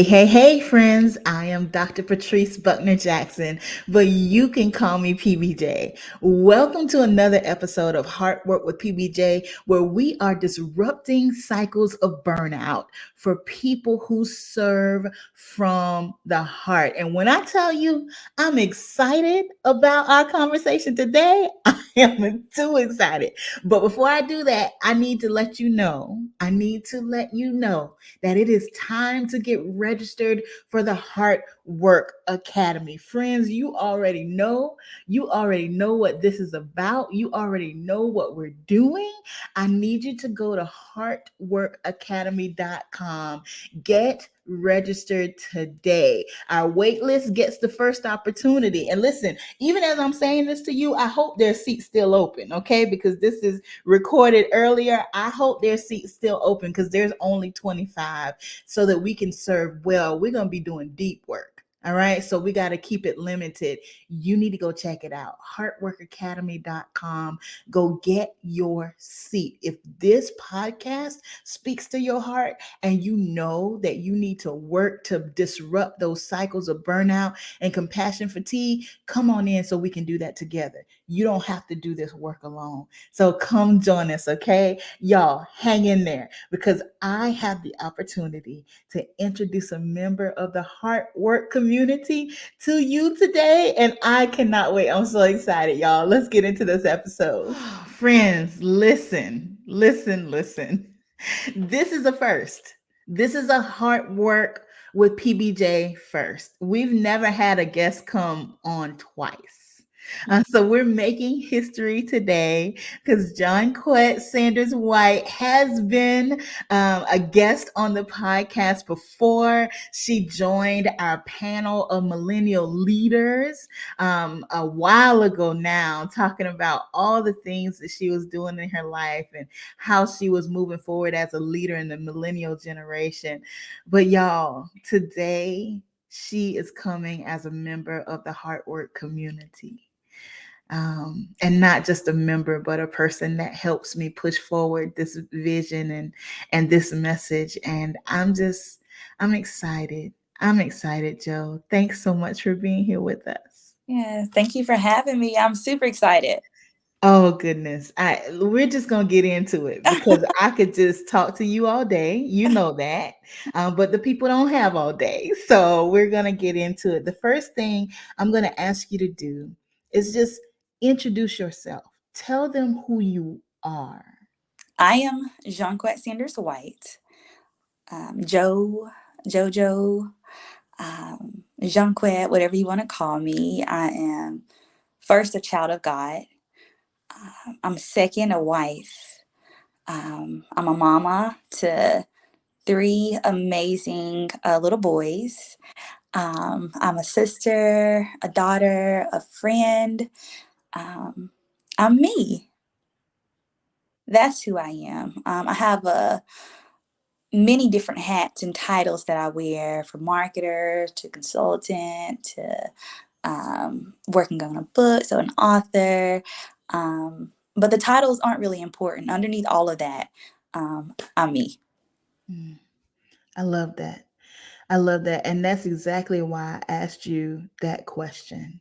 Hey, friends. I am Dr. Patrice Buckner Jackson, but you can call me PBJ. Welcome to another episode of Heart Work with PBJ, where we are disrupting cycles of burnout for people who serve from the heart. And when I tell you I'm excited about our conversation today, I am too excited. But before I do that, I need to let you know that it is time to get registered for the Heart Work Academy. Friends, you already know what this is about. You already know what we're doing. I need you to go to heartworkacademy.com. Get registered today. Our wait list gets the first opportunity. And listen, even as I'm saying this to you, I hope there's seats still open, okay? Because this is recorded earlier. I hope their seats still open because there's only 25 so that we can serve well. We're going to be doing deep work. All right. So we got to keep it limited. You need to go check it out. Heartworkacademy.com. Go get your seat. If this podcast speaks to your heart and you know that you need to work to disrupt those cycles of burnout and compassion fatigue, come on in so we can do that together. You don't have to do this work alone. So come join us, okay? Y'all, hang in there because I have the opportunity to introduce a member of the Heart Work community to you today, and I cannot wait. I'm so excited, y'all. Let's get into this episode. Friends, listen. This is a first. This is a Heart Work with PBJ first. We've never had a guest come on twice. So we're making history today because Jonquette Sanders White has been a guest on the podcast before. She joined our panel of millennial leaders a while ago now, talking about all the things that she was doing in her life and how she was moving forward as a leader in the millennial generation. But y'all, today she is coming as a member of the Heart Work community. And not just a member, but a person that helps me push forward this vision and this message. And I'm excited. I'm excited, Joe. Thanks so much for being here with us. Yes, thank you for having me. I'm super excited. Oh goodness. We're just gonna get into it because I could just talk to you all day. You know that. But the people don't have all day. So we're gonna get into it. The first thing I'm gonna ask you to do is just introduce yourself. Tell them who you are. I am Jonquette Sanders White, JoJo, Jonquette, whatever you want to call me. I am first a child of God. I'm second a wife. I'm a mama to three amazing little boys. I'm a sister, a daughter, a friend. Um, I'm me. That's who I am. I have many different hats and titles that I wear, from marketer to consultant to working on a book, so an author. But the titles aren't really important. Underneath all of that, I'm me. Mm, I love that. I love that. And that's exactly why I asked you that question.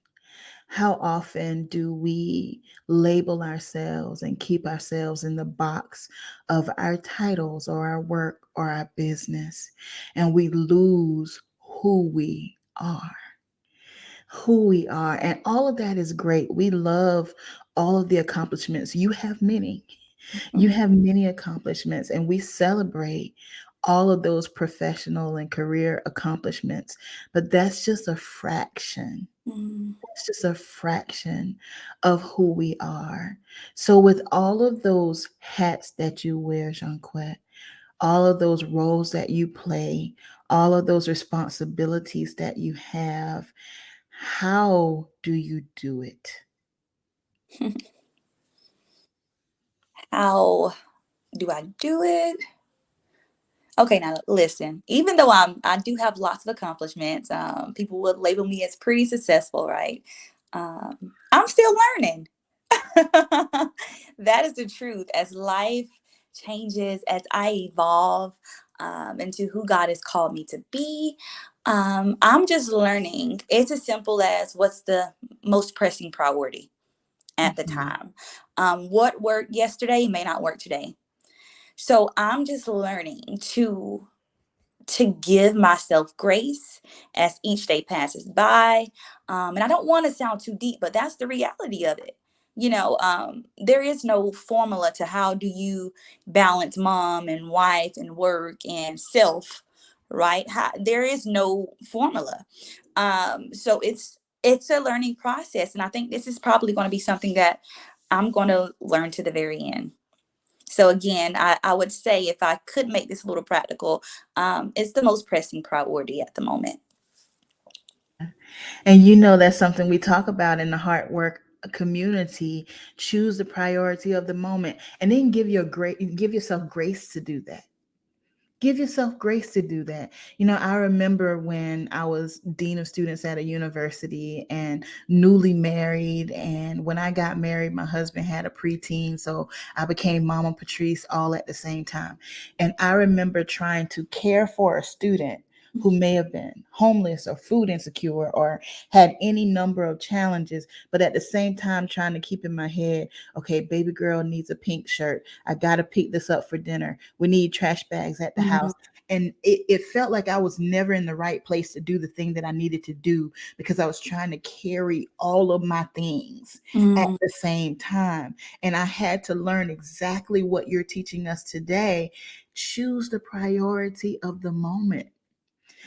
How often do we label ourselves and keep ourselves in the box of our titles or our work or our business, and we lose who we are? Who we are. And all of that is great. We love all of the accomplishments. You have many. You have many accomplishments, and we celebrate all of those professional and career accomplishments. But that's just a fraction. Mm. It's just a fraction of who we are. So, with all of those hats that you wear, Jonquette, all of those roles that you play, all of those responsibilities that you have, how do you do it? How do I do it? Okay, now listen. Even though I do have lots of accomplishments, people would label me as pretty successful, right? I'm still learning. That is the truth. As life changes, as I evolve, into who God has called me to be. I'm just learning. It's as simple as what's the most pressing priority at the Mhm. time. What worked yesterday may not work today. So I'm just learning to give myself grace as each day passes by. And I don't want to sound too deep, but that's the reality of it. There is no formula to how do you balance mom and wife and work and self, right? There is no formula. So it's a learning process, and I think this is probably going to be something that I'm going to learn to the very end. So again, I would say if I could make this a little practical, it's the most pressing priority at the moment. And you know that's something we talk about in the Heart Work community. Choose the priority of the moment, and then give yourself grace to do that. Give yourself grace to do that. I remember when I was dean of students at a university and newly married. And when I got married, my husband had a preteen. So I became Mama Patrice all at the same time. And I remember trying to care for a student who may have been homeless or food insecure or had any number of challenges, but at the same time trying to keep in my head, okay, baby girl needs a pink shirt. I got to pick this up for dinner. We need trash bags at the Mm, house. And it felt like I was never in the right place to do the thing that I needed to do because I was trying to carry all of my things at mm, the same time. And I had to learn exactly what you're teaching us today. Choose the priority of the moment.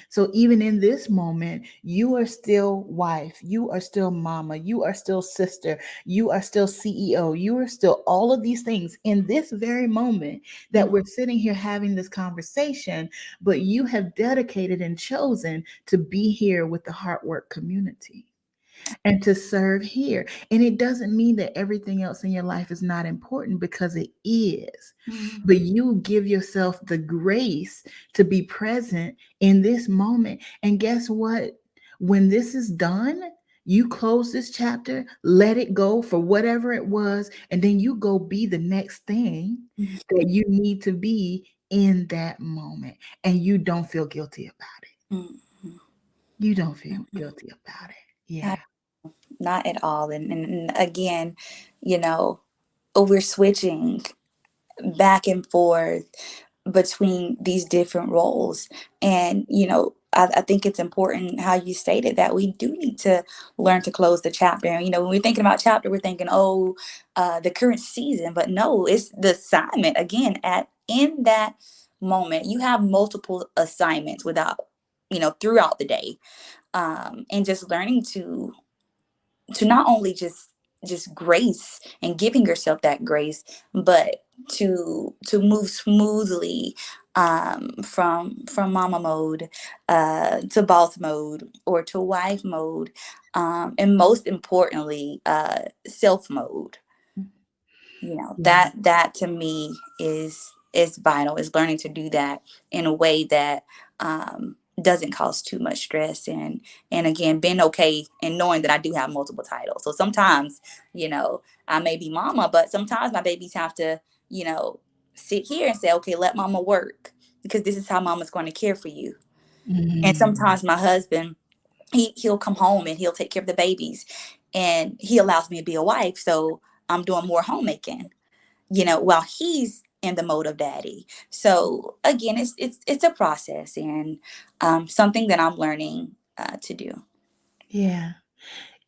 So even in this moment, you are still wife, you are still mama, you are still sister, you are still CEO, you are still all of these things in this very moment that mm, we're sitting here having this conversation, but you have dedicated and chosen to be here with the Heart Work community and to serve here. And it doesn't mean that everything else in your life is not important, because it is. mm, But you give yourself the grace to be present in this moment. And guess what? When this is done, you close this chapter, let it go for whatever it was, and then you go be the next thing mm, that you need to be in that moment. And you don't feel guilty about it. mm, You don't feel mm. guilty about it. Yeah. Not, not at all. And again, you know, we're switching back and forth between these different roles. And, I think it's important how you stated that we do need to learn to close the chapter. And, when we're thinking about chapter, we're thinking, oh, the current season. But no, it's the assignment. Again, in that moment, you have multiple assignments throughout the day. And just learning to not only just grace and giving yourself that grace, but to move smoothly, from mama mode, to boss mode, or to wife mode, and most importantly, self mode. Yeah. That to me is vital, is learning to do that in a way that doesn't cause too much stress, and again, being okay and knowing that I do have multiple titles. So sometimes, I may be mama, but sometimes my babies have to, you know sit here and say, okay, let mama work, because this is how mama's going to care for you. And Mm. sometimes my husband, he'll come home and he'll take care of the babies, and he allows me to be a wife, so I'm doing more homemaking, while he's in the mode of daddy. So again, it's a process, and something that I'm learning to do. Yeah.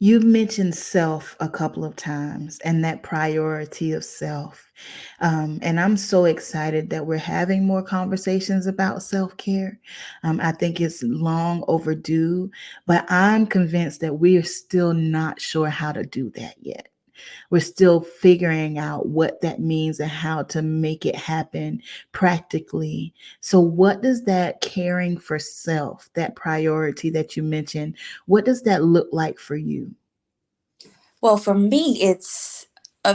You mentioned self a couple of times and that priority of self. And I'm so excited that we're having more conversations about self care. I think it's long overdue, but I'm convinced that we are still not sure how to do that yet. We're still figuring out what that means and how to make it happen practically. So, what does that caring for self, that priority that you mentioned, what does that look like for you? Well, for me, it's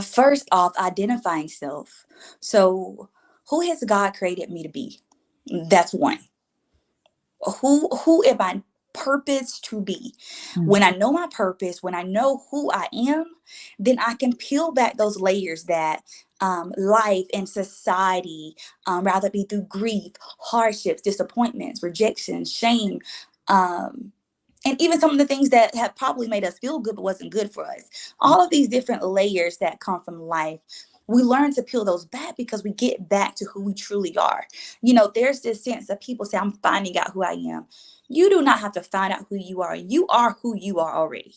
first off identifying self. So, who has God created me to be? That's one. Who am I purpose to be. Mm. When I know my purpose, when I know who I am, then I can peel back those layers that life and society, rather it be through grief, hardships, disappointments, rejection, shame, um, and even some of the things that have probably made us feel good but wasn't good for us. All of these different layers that come from life, we learn to peel those back because we get back to who we truly are. There's this sense of people say, I'm finding out who I am. You do not have to find out who you are. You are who you are already.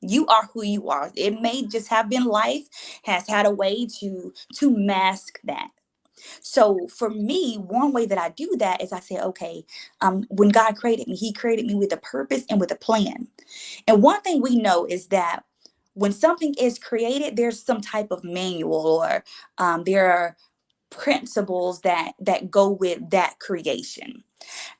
You are who you are. It may just have been life has had a way to mask that. So for me, one way that I do that is I say, okay, when God created me, He created me with a purpose and with a plan. And one thing we know is that when something is created, there's some type of manual, or there are principles that go with that creation.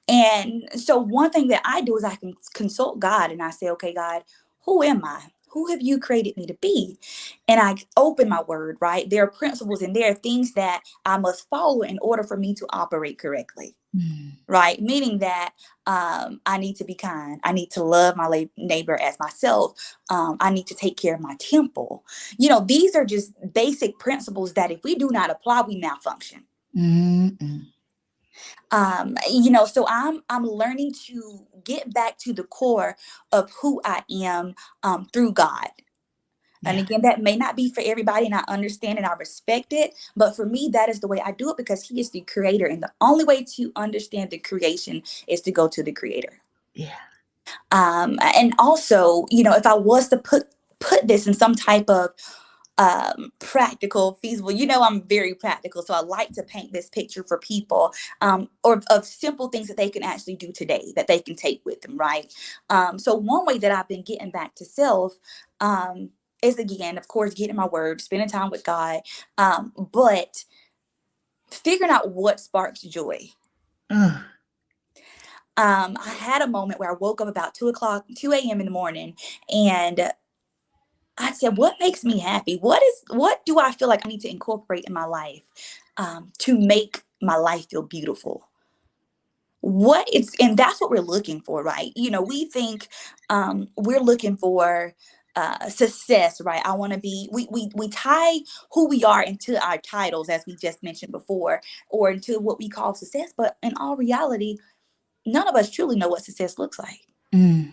And so one thing that I do is I can consult God and I say, okay, God, who am I? Who have you created me to be? And I open my word, right? There are principles and there are things that I must follow in order for me to operate correctly, Mm. right? Meaning that I need to be kind. I need to love my neighbor as myself. I need to take care of my temple. These are just basic principles that if we do not apply, we malfunction. Mm. So I'm learning to get back to the core of who I am through God. And Yeah. again, that may not be for everybody, and I understand and I respect it. But for me, that is the way I do it because He is the creator. And the only way to understand the creation is to go to the creator. Yeah. And also, if I was to put this in some type of practical, feasible, I'm very practical. So I like to paint this picture for people, or of simple things that they can actually do today that they can take with them, right? So one way that I've been getting back to self, is again, of course, getting my word, spending time with God, but figuring out what sparks joy. Uh, I had a moment where I woke up about 2 a.m. in the morning, and I said, what makes me happy? What do I feel like I need to incorporate in my life to make my life feel beautiful? And that's what we're looking for, right? We think we're looking for success, right? I want to be, we tie who we are into our titles, as we just mentioned before, or into what we call success. But in all reality, none of us truly know what success looks like. mm.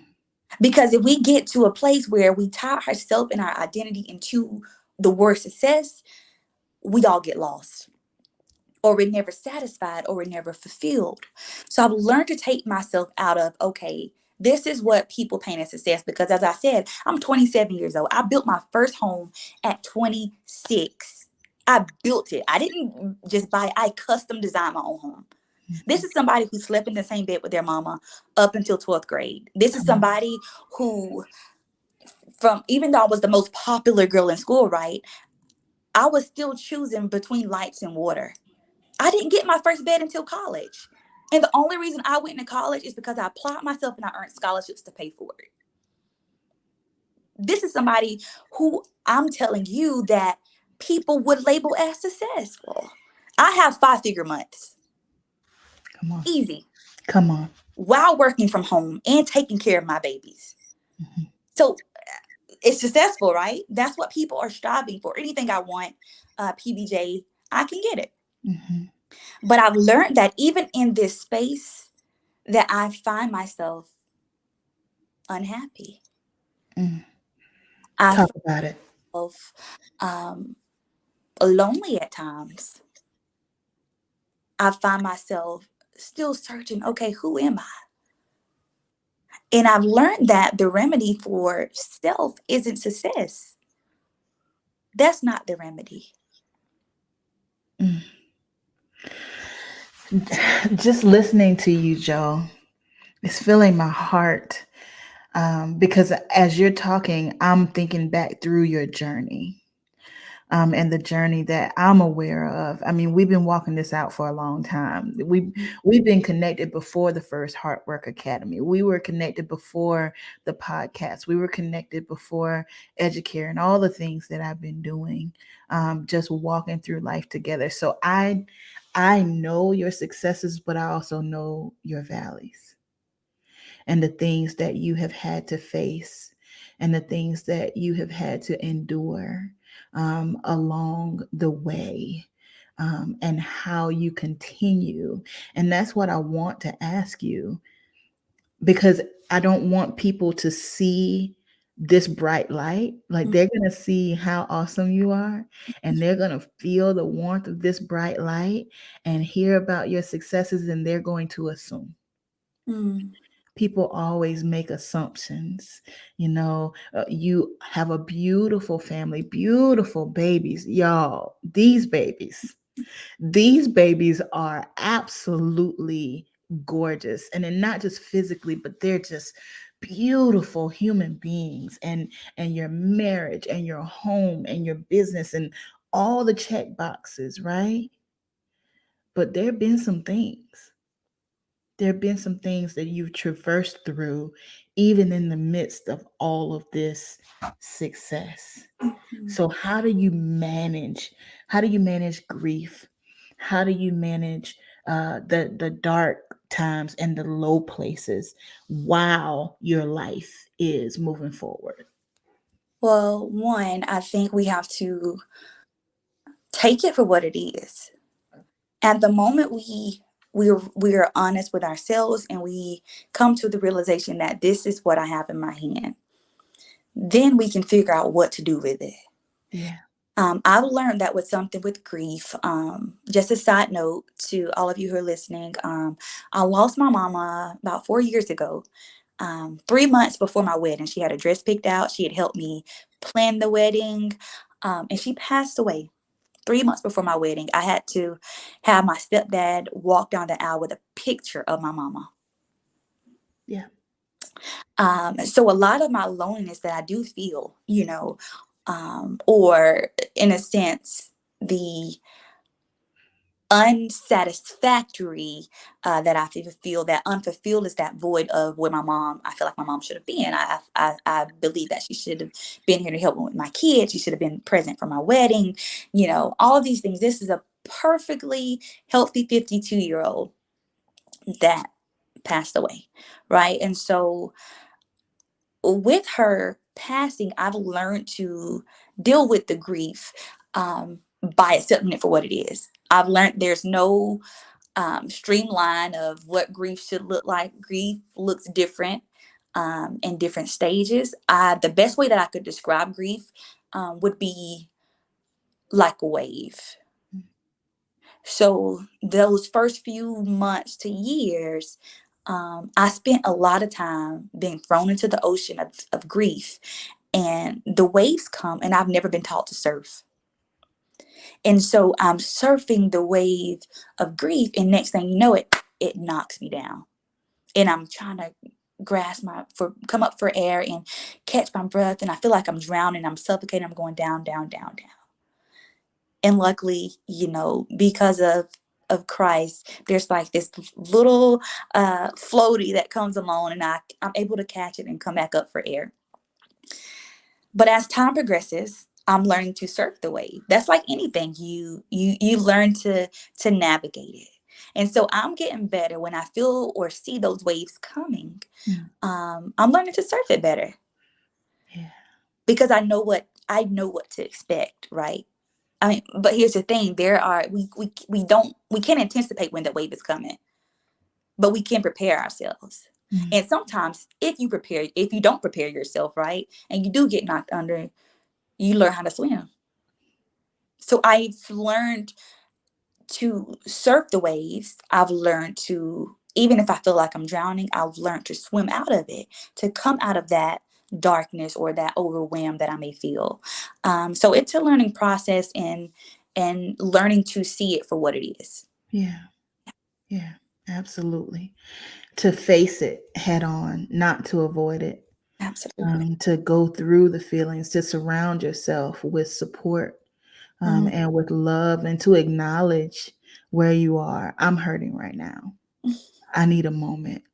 Because if we get to a place where we tie ourselves and our identity into the word success, we all get lost, or we're never satisfied, or we're never fulfilled. So I've learned to take myself out of, okay, this is what people paint as success. Because as I said, I'm 27 years old. I built my first home at 26. I built it. I didn't just buy it. I custom designed my own home. This is somebody who slept in the same bed with their mama up until 12th grade. This is Come on. somebody who, even though I was the most popular girl in school, right? I was still choosing between lights and water. I didn't get my first bed until college. And the only reason I went to college is because I applied myself and I earned scholarships to pay for it. This is somebody who I'm telling you that people would label as successful. I have 5-figure months. Come on. Easy. Come on. While working from home and taking care of my babies. Mm-hmm. So it's successful, right? That's what people are striving for. Anything I want, PBJ, I can get it. Mm-hmm. But I've learned that even in this space, that I find myself unhappy. Mm. I Talk find about it. myself lonely at times. I find myself still searching, okay, who am I? And I've learned that the remedy for self isn't success. That's not the remedy. Mm. Just listening to you, Joe, it's filling my heart, because as you're talking, I'm thinking back through your journey. And the journey that I'm aware of. I mean, we've been walking this out for a long time. We've been connected before the first Heart Work Academy. We were connected before the podcast. We were connected before Educare and all the things that I've been doing, just walking through life together. So I know your successes, but I also know your valleys. and the things that you have had to face and the things that you have had to endure along the way, and how you continue. And that's what I want to ask you, because I don't want people to see this bright light. Like, they're going to see how awesome you are, and they're going to feel the warmth of this bright light and hear about your successes, and they're going to assume. Mm. People always make assumptions. You have a beautiful family, beautiful babies, y'all. These babies are absolutely gorgeous. And then not just physically, but they're just beautiful human beings. And your marriage and your home and your business and all the check boxes, right? But there have been some things that you've traversed through, even in the midst of all of this success. Mhm. So how do you manage grief? How do you manage the dark times and the low places while your life is moving forward? Well, one, I think we have to take it for what it is. At the moment we are honest with ourselves and we come to the realization that this is what I have in my hand, then we can figure out what to do with it. Yeah. I've learned that with something with grief. Just a side note to all of you who are listening, I lost my mama about 4 years ago. 3 months before my wedding, she had a dress picked out. She had helped me plan the wedding, and she passed away 3 months before my wedding. I had to have my stepdad walk down the aisle with a picture of my mama. Yeah. So a lot of my loneliness that I do feel, or in a sense, the unsatisfactory that I feel, that unfulfilled is that void of where I feel like my mom should have been. I believe that she should have been here to help me with my kids. She should have been present for my wedding. All of these things. This is a perfectly healthy 52-year-old that passed away, right? And so with her passing, I've learned to deal with the grief by accepting it for what it is. I've learned there's no streamline of what grief should look like. Grief looks different in different stages. The best way that I could describe grief would be like a wave. So those first few months to years, I spent a lot of time being thrown into the ocean of grief, and the waves come, and I've never been taught to surf. And so I'm surfing the wave of grief, and next thing you know, it knocks me down. And I'm trying to come up for air and catch my breath, and I feel like I'm drowning, I'm suffocating, I'm going down, down, down, down. And luckily, because of Christ, there's like this little floaty that comes along, and I'm able to catch it and come back up for air. But as time progresses, I'm learning to surf the wave. That's like anything. You learn to navigate it. And so I'm getting better when I feel or see those waves coming. Mm. I'm learning to surf it better Yeah. because I know what to expect, right? I mean, but here's the thing: we can't anticipate when the wave is coming, but we can prepare ourselves. Mm. And sometimes, if you don't prepare yourself right, and you do get knocked under, you learn how to swim. So I've learned to surf the waves. I've learned to, even if I feel like I'm drowning, I've learned to swim out of it, to come out of that darkness or that overwhelm that I may feel. So it's a learning process, and learning to see it for what it is. Yeah. Yeah. Absolutely. To face it head on, not to avoid it. Absolutely. To go through the feelings, to surround yourself with support, Mm, and with love, and to acknowledge where you are. I'm hurting right now. I need a moment,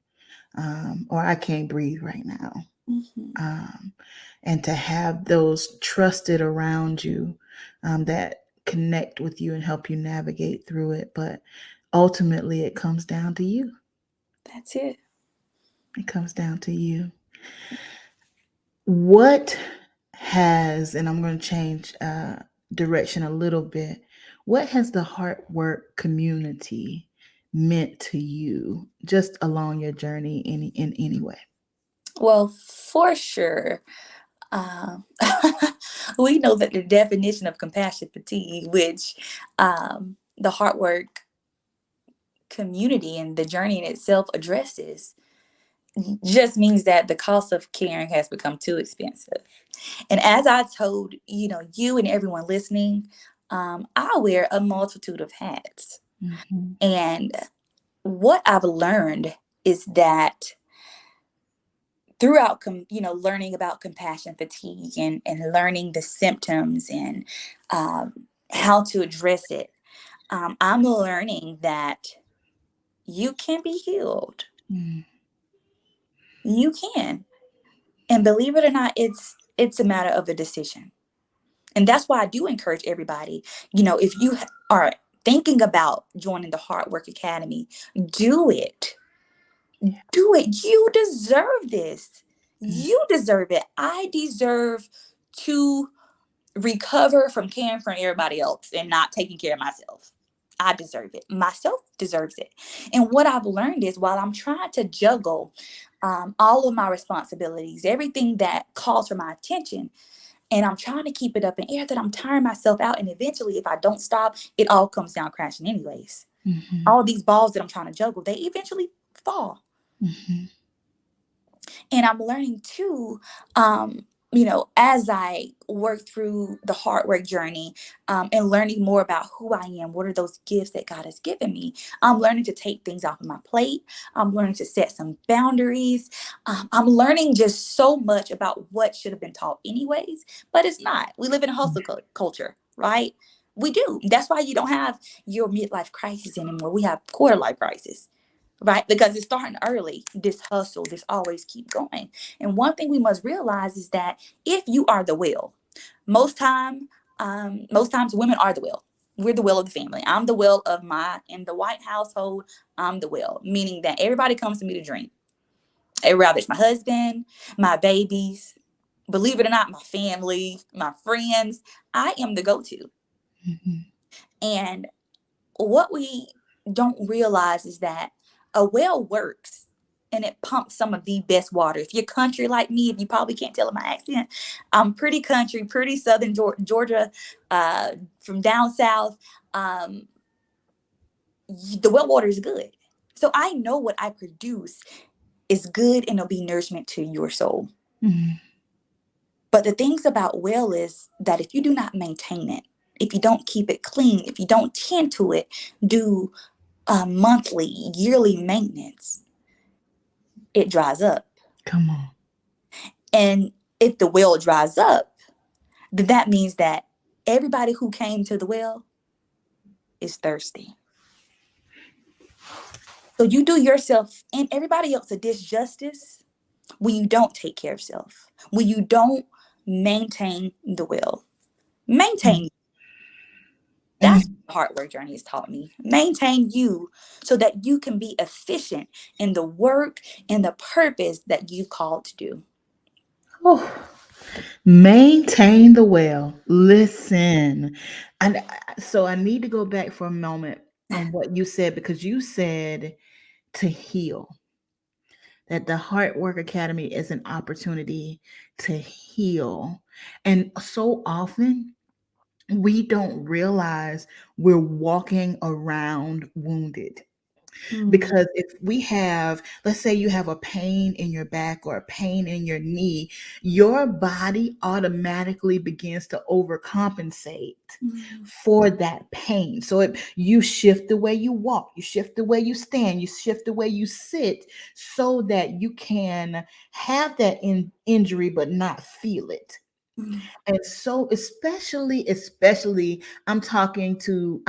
or I can't breathe right now. mhm. Um, and to have those trusted around you, that connect with you and help you navigate through it. But ultimately, it comes down to you. That's it. It comes down to you. What has, and I'm going to change direction a little bit, what has the hard work community meant to you just along your journey in any way? Well, for sure. Um, we know that the definition of compassion fatigue, which the hard work community and the journey in itself addresses, just means that the cost of caring has become too expensive. And as I told you and everyone listening, I wear a multitude of hats, Mhm. and what I've learned is that throughout learning about compassion fatigue and learning the symptoms and how to address it, I'm learning that you can be healed. Mm. You can. And believe it or not, it's a matter of a decision. And that's why I do encourage everybody, if you are thinking about joining the Hard Work Academy, do it. Yeah. Do it. You deserve this. Mm. You deserve it. I deserve to recover from caring for everybody else and not taking care of myself. I deserve it. Myself deserves it. And what I've learned is while I'm trying to juggle all of my responsibilities, everything that calls for my attention, and I'm trying to keep it up in air, that I'm tiring myself out. And eventually, if I don't stop, it all comes down crashing anyways. Mhm. All these balls that I'm trying to juggle, they eventually fall. Mhm. And I'm learning too, as I work through the hard work journey, and learning more about who I am, what are those gifts that God has given me. I'm learning to take things off of my plate. I'm learning to set some boundaries. I'm learning just so much about what should have been taught anyways, but it's not. We live in a hustle culture, right? We do. That's why you don't have your midlife crisis anymore. We have quarter life crisis, right? Because it's starting early, this hustle, this always keep going. And one thing we must realize is that if you are the will, most time, most times women are the will. We're the will of the family. I'm the will of in the White household. I'm the will, meaning that everybody comes to me to drink. Whether it's my husband, my babies, believe it or not, my family, my friends, I am the go-to. Mhm. And what we don't realize is that a well works and it pumps some of the best water. If you're country like me, if you probably can't tell in my accent, I'm pretty country, pretty southern Georgia, uh, from down south. Um, the well water is good. So I know what I produce is good and it'll be nourishment to your soul. Mhm. But the things about well is that if you do not maintain it, if you don't keep it clean, if you don't tend to it, do monthly, yearly maintenance, it dries up. Come on. And if the well dries up, then that means that everybody who came to the well is thirsty. So you do yourself and everybody else a disjustice when you don't take care of self, when you don't maintain the well. Mm. Maintain. That's Mm. what the hard work journey has taught me. Maintain you so that you can be efficient in the work and the purpose that you've called to do. Oh, maintain the well. Listen, and so I need to go back for a moment on what you said because you said to heal. That the Hard Work Academy is an opportunity to heal, and so often we don't realize we're walking around wounded. Mm, Because if we have, let's say you have a pain in your back or a pain in your knee, your body automatically begins to overcompensate mm, for that pain. So you shift the way you walk, you shift the way you stand, you shift the way you sit so that you can have that injury but not feel it. mm, And so especially I'm talking to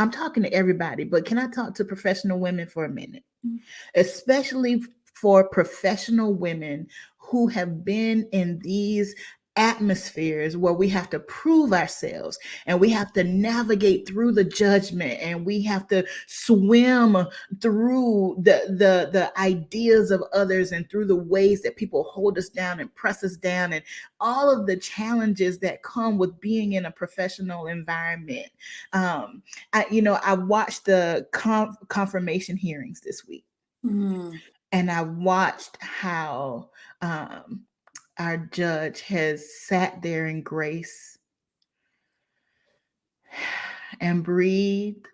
everybody, but can I talk to professional women for a minute? mm, Especially for professional women who have been in these atmospheres where we have to prove ourselves, and we have to navigate through the judgment, and we have to swim through the ideas of others, and through the ways that people hold us down and press us down, and all of the challenges that come with being in a professional environment. I watched the confirmation hearings this week, Mm. and I watched how um, our judge has sat there in grace and breathed,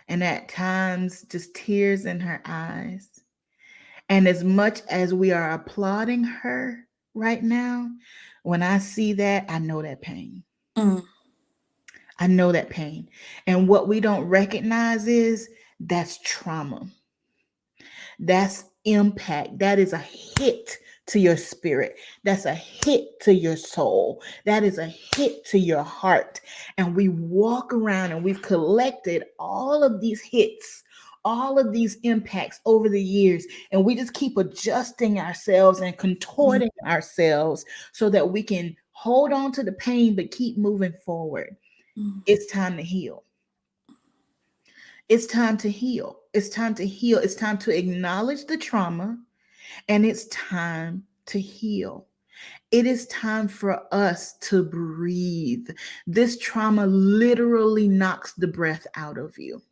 and at times just tears in her eyes. And as much as we are applauding her right now, when I see that, I know that pain. Mm. I know that pain. And what we don't recognize is that's trauma. That's impact. That is a hit to your spirit. That's a hit to your soul. That is a hit to your heart. And we walk around and we've collected all of these hits, all of these impacts over the years. And we just keep adjusting ourselves and Mm. contorting ourselves so that we can hold on to the pain but keep moving forward. Mm. It's time to heal. It's time to heal. It's time to heal. It's time to acknowledge the trauma, and it's time to heal. It is time for us to breathe. This trauma literally knocks the breath out of you,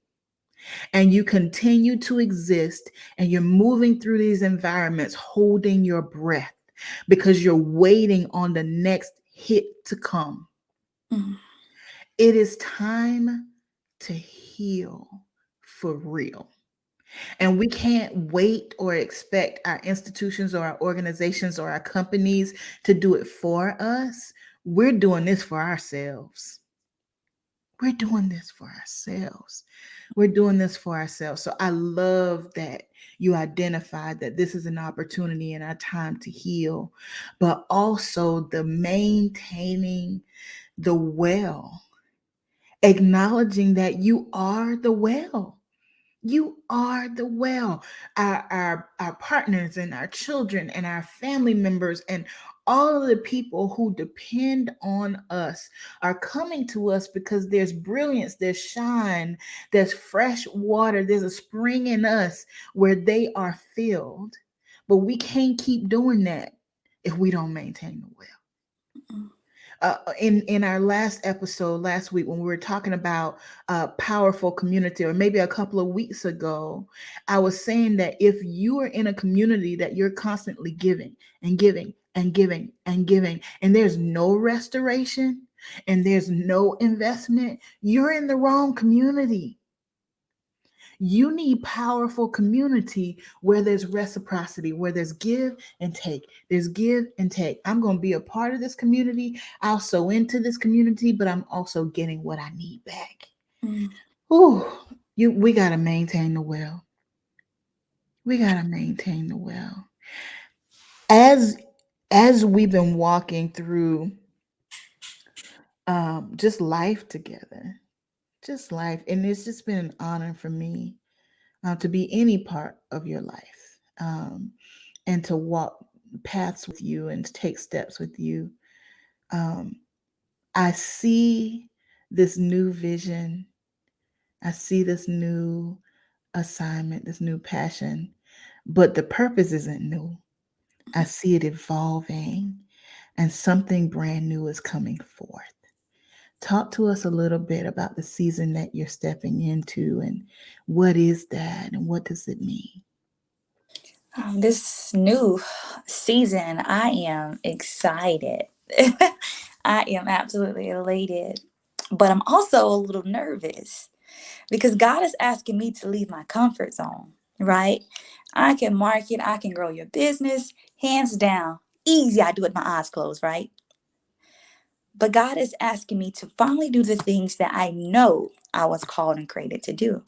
and you continue to exist, and you're moving through these environments holding your breath because you're waiting on the next hit to come. Mm. It is time to heal for real. And we can't wait or expect our institutions or our organizations or our companies to do it for us. We're doing this for ourselves. We're doing this for ourselves. We're doing this for ourselves. So I love that you identified that this is an opportunity in our time to heal, but also the maintaining the well, acknowledging that you are the well. You are the well. Our partners and our children and our family members and all of the people who depend on us are coming to us because there's brilliance, there's shine, there's fresh water, there's a spring in us where they are filled. But we can't keep doing that if we don't maintain the well. Mm. In our last episode last week, when we were talking about powerful community, or maybe a couple of weeks ago, I was saying that if you are in a community that you're constantly giving and giving and giving and giving, and there's no restoration and there's no investment, you're in the wrong community. You need powerful community where there's reciprocity, where there's give and take. There's give and take. I'm going to be a part of this community. I'll sow into this community, but I'm also getting what I need back. Mm. Ooh, we got to maintain the well. We got to maintain the well. As as we've been walking through just life together, just life, and it's just been an honor for me to be any part of your life, and to walk paths with you and to take steps with you. Um, I see this new vision. I see this new assignment, this new passion, but the purpose isn't new. I see it evolving, and something brand new is coming forth. Talk to us a little bit about the season that you're stepping into, and what is that, and what does it mean? This new season, I am excited. I am absolutely elated, but I'm also a little nervous because God is asking me to leave my comfort zone, right? I can market, I can grow your business, hands down. Easy, I do it with my eyes closed, right? But God is asking me to finally do the things that I know I was called and created to do.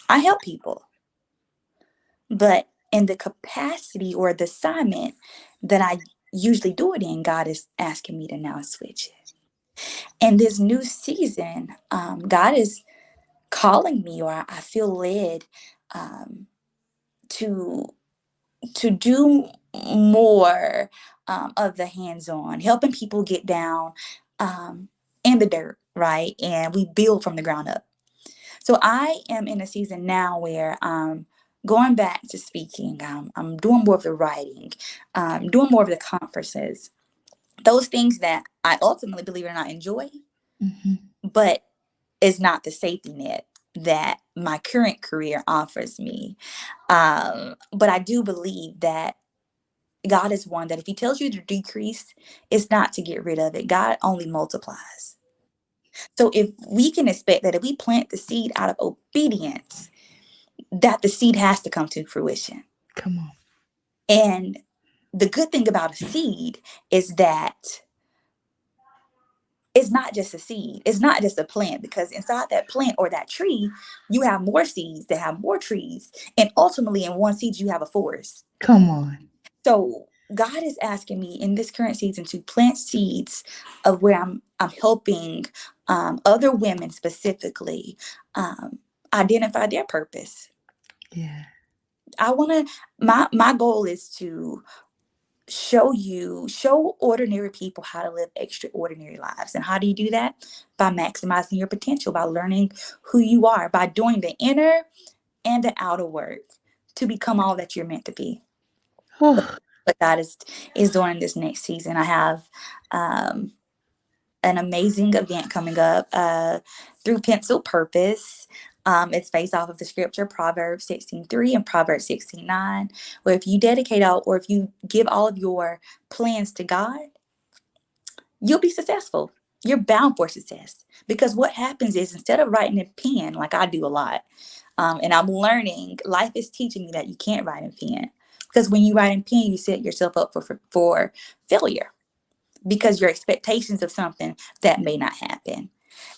I help people, but in the capacity or the assignment that I usually do it in, God is asking me to now switch it. And this new season, God is calling me, or I feel led um, to to do more of the hands-on, helping people get down in the dirt, right? And we build from the ground up. So I am in a season now where going back to speaking. I'm doing more of the writing, doing more of the conferences, those things that I ultimately, believe it or not, enjoy, Mhm. but is not the safety net that my current career offers me. But I do believe that God is one that if He tells you to decrease, it's not to get rid of it. God only multiplies. So if we can expect that if we plant the seed out of obedience, that the seed has to come to fruition. Come on. And the good thing about a seed is that it's not just a seed, it's not just a plant, because inside that plant or that tree, you have more seeds that have more trees. And ultimately, in one seed, you have a forest. Come on. So God is asking me in this current season to plant seeds of where I'm helping other women specifically identify their purpose. Yeah. I want to, my goal is to show ordinary people how to live extraordinary lives. And how do you do that? By maximizing your potential, by learning who you are, by doing the inner and the outer work to become all that you're meant to be. Oh, What God is doing in this next season. I have um, an amazing event coming up through Pencil Purpose. It's based off of the scripture Proverbs 16:3 and Proverbs 16:9, where if you dedicate all, or if you give all of your plans to God, you'll be successful. You're bound for success. Because what happens is, instead of writing in pen, like I do a lot, and I'm learning, life is teaching me that you can't write in pen. Because when you write in pen, you set yourself up for failure, because your expectations of something that may not happen.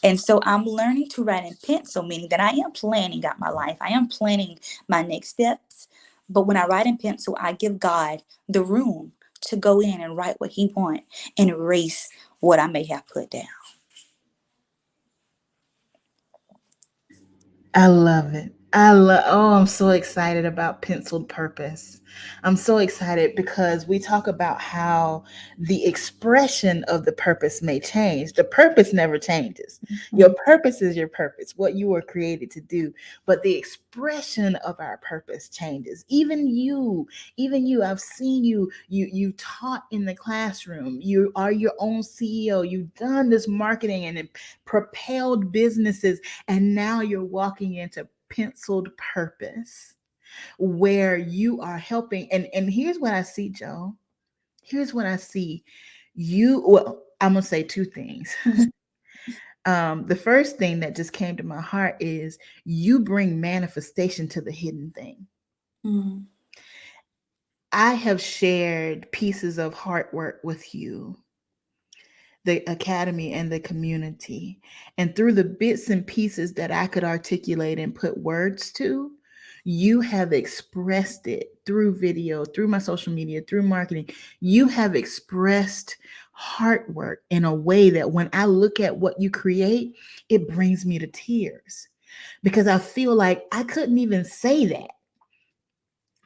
And so I'm learning to write in pencil, meaning that I am planning out my life. I am planning my next steps. But when I write in pencil, I give God the room to go in and write what He wants and erase what I may have put down. I love it. I love, oh, I'm so excited about penciled purpose. I'm so excited because we talk about how the expression of the purpose may change. The purpose never changes. Your Mm, purpose is your purpose, what you were created to do, but the expression of our purpose changes. Even you, I've seen you taught in the classroom. You are your own CEO. You've done this marketing and it propelled businesses, and now you're walking into penciled purpose where you are helping. And here's what I see, Joe. Here's what I see. Well, I'm gonna say two things. The first thing that just came to my heart is you bring manifestation to the hidden thing. mm, I have shared pieces of heart work with you, the academy and the community. And through the bits and pieces that I could articulate and put words to, you have expressed it through video, through my social media, through marketing. You have expressed heart work in a way that when I look at what you create, it brings me to tears because I feel like I couldn't even say that.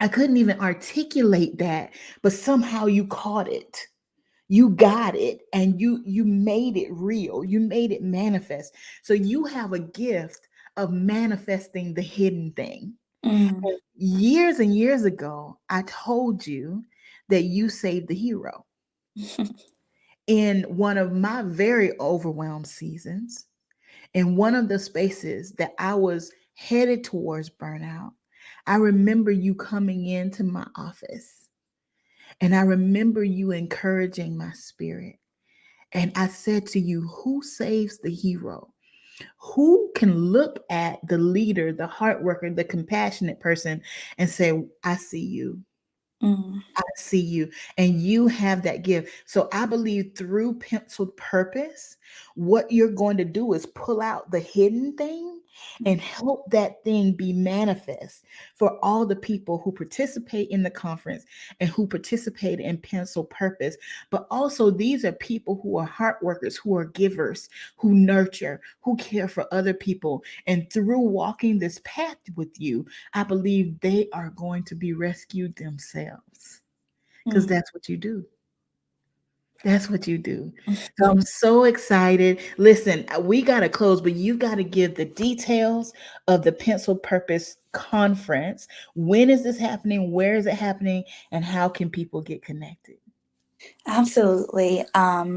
I couldn't even articulate that, but somehow you caught it, you got it, and you made it real, you made it manifest. So you have a gift of manifesting the hidden thing. mm, Years and years ago I told you that you saved the hero in one of my very overwhelmed seasons, in one of the spaces that I was headed towards burnout. I remember you coming into my office, and I remember you encouraging my spirit. And I said to you, who saves the hero? Who can look at the leader, the heart worker, the compassionate person and say, I see you. mm, I see you, and you have that gift. So I believe through penciled purpose, what you're going to do is pull out the hidden thing and help that thing be manifest for all the people who participate in the conference and who participate in pencil purpose. But also, these are people who are heart workers, who are givers, who nurture, who care for other people. And through walking this path with you, I believe they are going to be rescued themselves because mm. that's what you do. That's what you do. So I'm so excited. Listen, we got to close, but you got to give the details of the Pencil Purpose Conference. When is this happening? Where is it happening? And how can people get connected? Absolutely.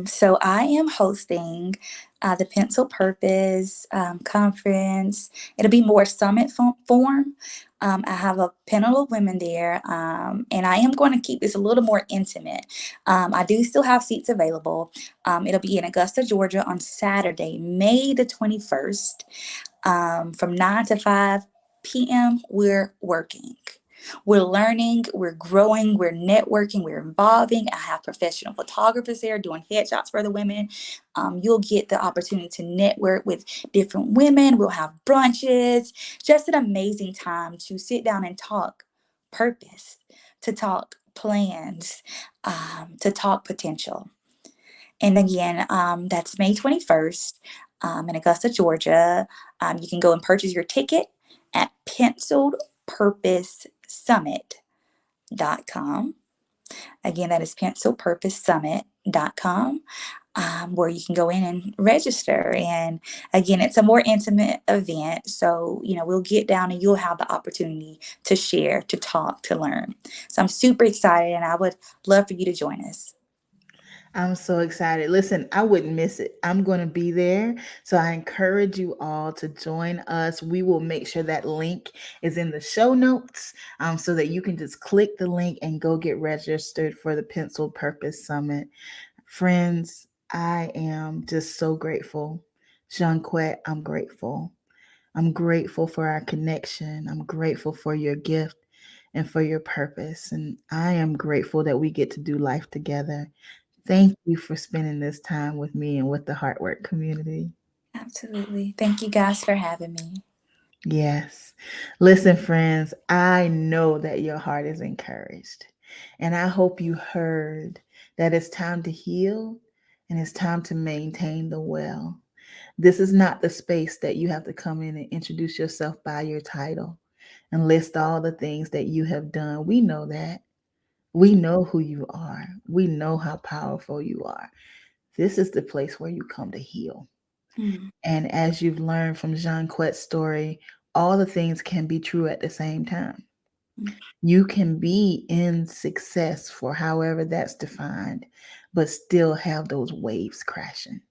So I am hosting the Pencil Purpose conference. It'll be more summit form. I have a panel of women there, and I am going to keep this a little more intimate. I do still have seats available. It'll be in Augusta, Georgia on Saturday, May the 21st, from 9 to 5 p.m. We're working. We're learning, we're growing, we're networking, we're evolving. I have professional photographers there doing headshots for the women. You'll get the opportunity to network with different women. We'll have brunches. Just an amazing time to sit down and talk purpose, to talk plans, to talk potential. And again, that's May 21st in Augusta, Georgia. You can go and purchase your ticket at penciledpurposesummit.com. Again, that is penciledpurposesummit.com, where you can go in and register. And again, it's a more intimate event. So, we'll get down and you'll have the opportunity to share, to talk, to learn. So I'm super excited and I would love for you to join us. I'm so excited. Listen, I wouldn't miss it. I'm going to be there. So I encourage you all to join us. We will make sure that link is in the show notes so that you can just click the link and go get registered for the Pencil Purpose Summit. Friends, I am just so grateful. Jonquette, I'm grateful. I'm grateful for our connection. I'm grateful for your gift and for your purpose. And I am grateful that we get to do life together. Thank you for spending this time with me and with the Heartwork community. Absolutely. Thank you guys for having me. Yes. Listen, friends, I know that your heart is encouraged. And I hope you heard that it's time to heal and it's time to maintain the well. This is not the space that you have to come in and introduce yourself by your title and list all the things that you have done. We know that. We know who you are. We know how powerful you are. This is the place where you come to heal. Mm, And as you've learned from Jonquette's story, all the things can be true at the same time. mm, You can be in success for however that's defined, but still have those waves crashing.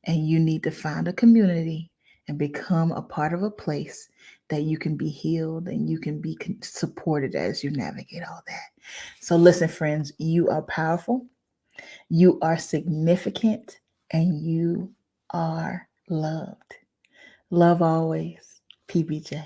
And you need to find a community and become a part of a place that you can be healed and you can be supported as you navigate all that. So, listen, friends, you are powerful, you are significant, and you are loved. Love always, PBJ.